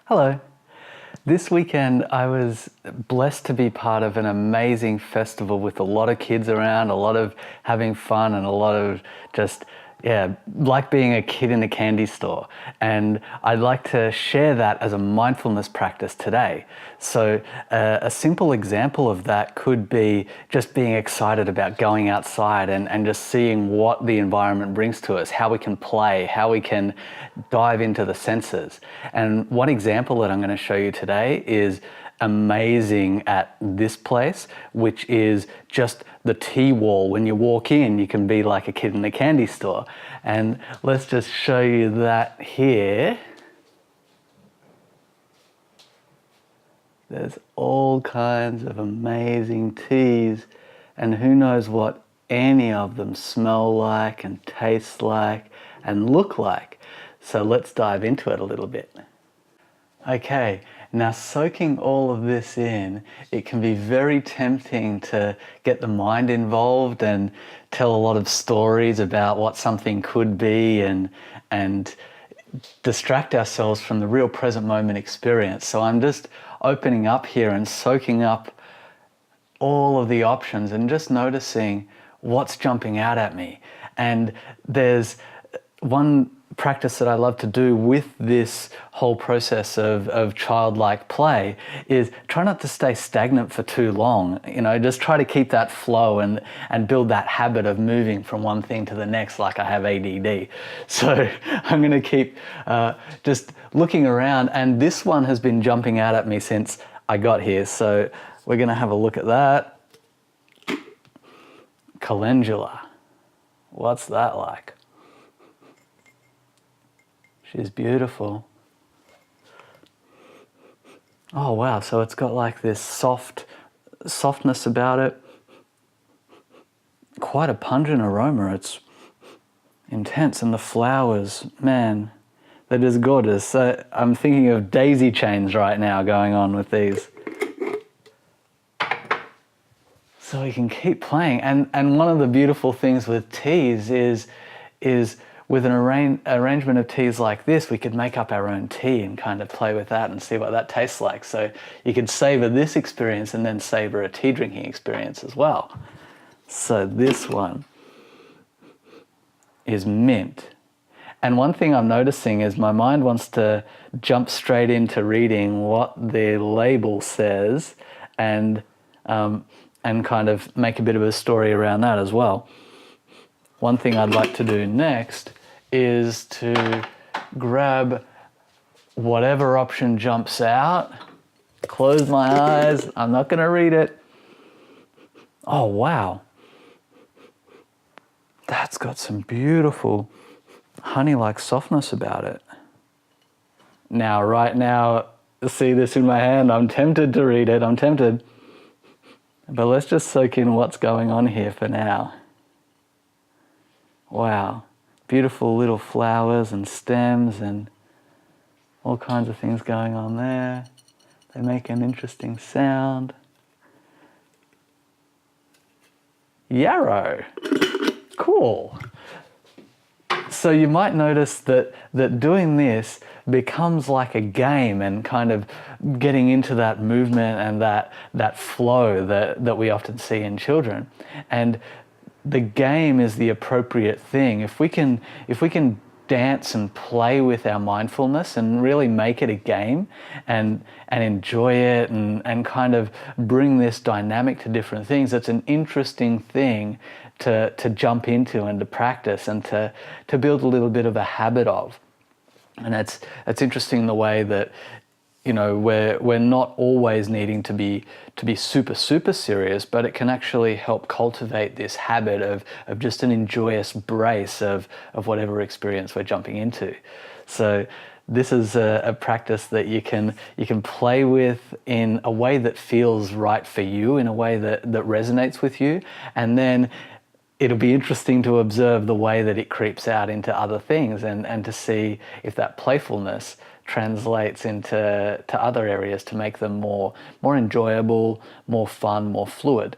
Hello. This weekend I was blessed to be part of an amazing festival with a lot of kids around, a lot of having fun and a lot of just, like being a kid in a candy store. And I'd like to share that as a mindfulness practice today. So a simple example of that could be just being excited about going outside and just seeing what the environment brings to us, how we can play, how we can dive into the senses. And one example that I'm going to show you today is amazing at this place, which is just the tea wall. When you walk in, you can be like a kid in a candy store. And let's just show you that here. There's all kinds of amazing teas, and who knows what any of them smell like and taste like and look like. So let's dive into it a little bit. Okay, now soaking all of this in, it can be very tempting to get the mind involved and tell a lot of stories about what something could be and distract ourselves from the real present moment experience. So I'm just opening up here and soaking up all of the options and just noticing what's jumping out at me. And there's one practice that I love to do with this whole process of childlike play is try not to stay stagnant for too long. Just try to keep that flow and build that habit of moving from one thing to the next like I have ADD. So I'm going to keep just looking around, and this one has been jumping out at me since I got here. So we're going to have a look at that. Calendula. What's that like? She's beautiful. Oh wow, so it's got like this softness about it. Quite a pungent aroma, it's intense, and the flowers, man, they're just gorgeous. So I'm thinking of daisy chains right now going on with these. So we can keep playing, and one of the beautiful things with teas is with an arrangement of teas like this, we could make up our own tea and kind of play with that and see what that tastes like. So you could savor this experience and then savor a tea drinking experience as well. So this one is mint. And one thing I'm noticing is my mind wants to jump straight into reading what the label says and kind of make a bit of a story around that as well. One thing I'd like to do next is to grab whatever option jumps out, close my eyes, I'm not going to read it. Oh wow, that's got some beautiful honey-like softness about it. Now, right now, see this in my hand, I'm tempted to read it, I'm tempted. But let's just soak in what's going on here for now. Wow. Beautiful little flowers and stems and all kinds of things going on there. They make an interesting sound. Yarrow. Cool. So you might notice that doing this becomes like a game and kind of getting into that movement and that flow that we often see in children. And the game is the appropriate thing. If we can dance and play with our mindfulness and really make it a game and enjoy it and kind of bring this dynamic to different things, it's an interesting thing to jump into and to practice and to build a little bit of a habit of. And it's interesting the way that we're not always needing to be super serious, but it can actually help cultivate this habit of just an enjoyous brace of whatever experience we're jumping into. So this is a practice that you can play with in a way that feels right for you, in a way that resonates with you, and then it'll be interesting to observe the way that it creeps out into other things and to see if that playfulness translates into other areas to make them more enjoyable, more fun, more fluid.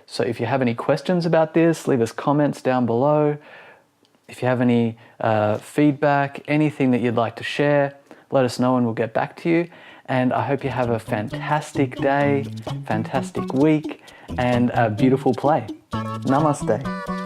So if you have any questions about this, leave us comments down below. If you have any feedback, anything that you'd like to share, let us know and we'll get back to you. And I hope you have a fantastic day, fantastic week, and a beautiful play. Namaste.